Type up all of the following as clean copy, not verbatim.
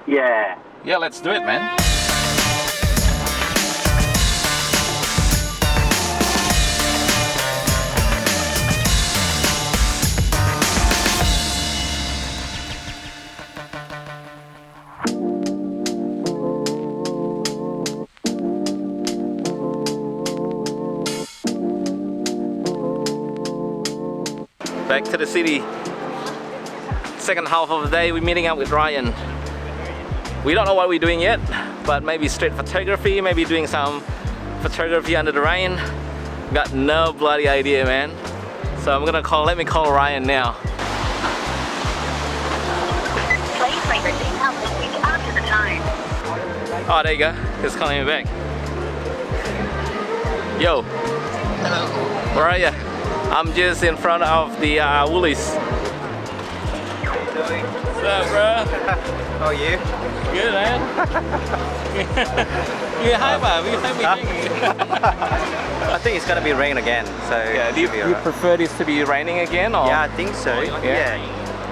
Yeah. Yeah, let's do it, man. Back to the city. Second half of the day, we're meeting up with Ryan. We don't know what we're doing yet, but maybe street photography, maybe doing some photography under the rain. Got no bloody idea, man. So I'm gonna let me call Ryan now. Please leave your details message after the tone. Oh, there you go. He's calling me back. Yo. Hello. Where are you? I'm just in front of the Woolies. How you doing? What's up, bro? How are you? Good, man. You hype, man. You hype me. I think it's gonna be rain again. So Yeah, do you prefer this to be raining again, or? Yeah, I think so. Yeah.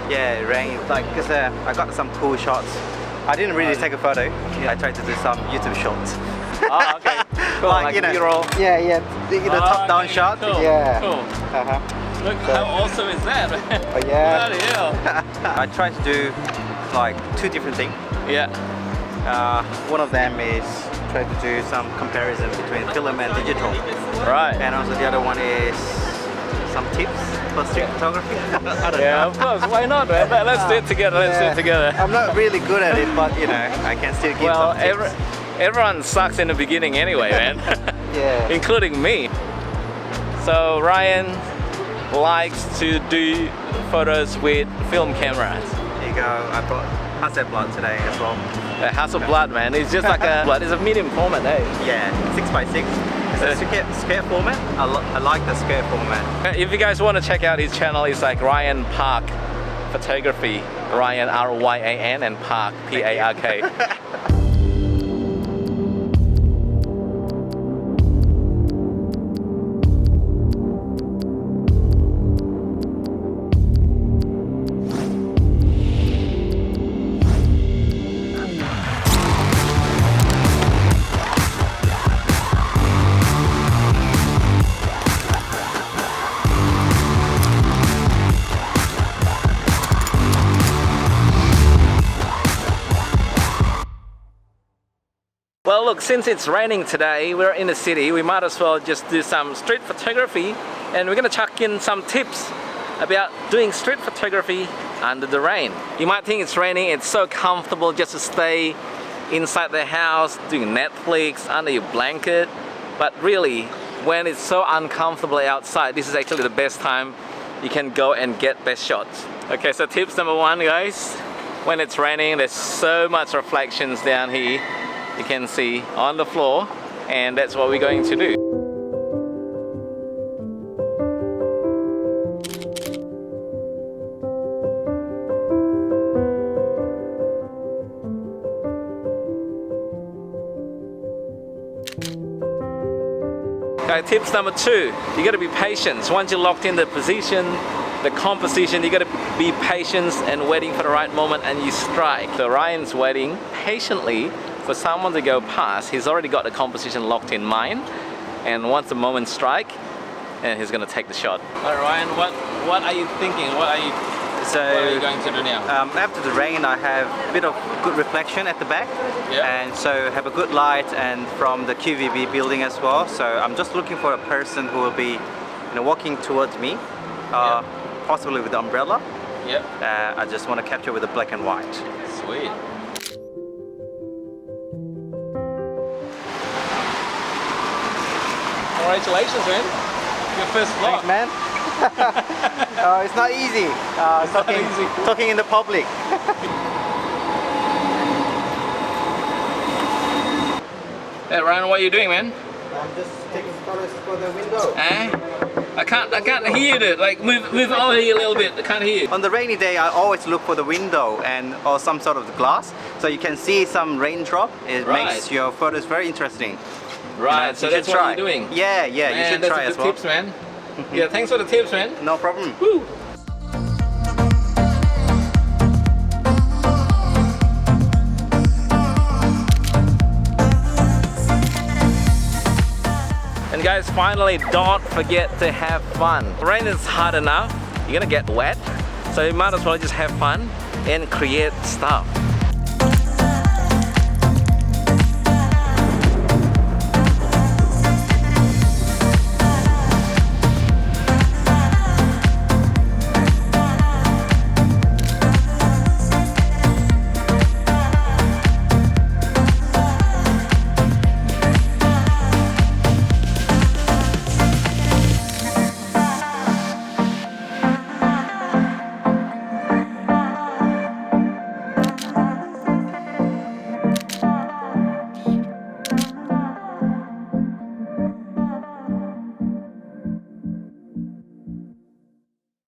Yeah, rain. Like, cause I got some cool shots. I didn't really take a photo. I tried to do some YouTube shots. Oh, okay. Cool. Like you know, B-roll. Yeah. The top-down okay, shot. cool, Yeah. Cool. Look how awesome is that, man? Oh yeah. Bloody hell. I tried to do like two different things. Yeah. One of them is try to do some comparison between film and digital. Right. And also the other one is some tips for street photography. I don't Yeah, know. of course. Why not, man? Let's do it together. Let's do it together. I'm not really good at it, but you know, I can still give Well, some tips. everyone sucks in the beginning anyway, man. Yeah. Including me. So Ryan likes to do photos with film cameras. There you go. I brought Hasselblad today as well. A Hasselblad, man. It's just like it's a medium format, eh? Yeah, 6x6. It's a square format. I like the square format. If you guys want to check out his channel, it's like Ryan Park Photography. Ryan R-Y-A-N and Park P-A-R-K. Well, look, since it's raining today, we're in the city, we might as well just do some street photography, and we're gonna chuck in some tips about doing street photography under the rain. You might think it's raining, it's so comfortable just to stay inside the house, doing Netflix, under your blanket, but really, when it's so uncomfortable outside, this is actually the best time you can go and get best shots. Okay, so tips number one, guys, when it's raining, there's so much reflections down here. You can see on the floor, and that's what we're going to do. Okay, tips number two, you gotta be patient. Once you're locked in the position, the composition, you gotta be patient and waiting for the right moment, and you strike. So Ryan's waiting patiently for someone to go past. He's already got the composition locked in mind, and once the moment strike, and he's gonna take the shot. All right, Ryan, what are you thinking? What are you going to do now? After the rain, I have a bit of good reflection at the back, and so have a good light, and from the QVB building as well. So I'm just looking for a person who will be, walking towards me, possibly with the umbrella. Yep. I just want to capture with the black and white. Sweet. Congratulations, man. Your first vlog. Thanks, man. It's not easy. It's not easy. Talking in the public. Hey Ryan, what are you doing, man? I'm just taking photos for the window. I can't hear it. Like move over here a little bit. I can't hear you. On the rainy day, I always look for the window or some sort of glass, so you can see some raindrop. It makes your photos very interesting. Right, so that's what you're doing. Yeah, man, you should try as well. Tips, man. Yeah, thanks for the tips, man. No problem. Woo. guys, finally, don't forget to have fun. Rain is hard enough, you're gonna get wet, so you might as well just have fun and create stuff.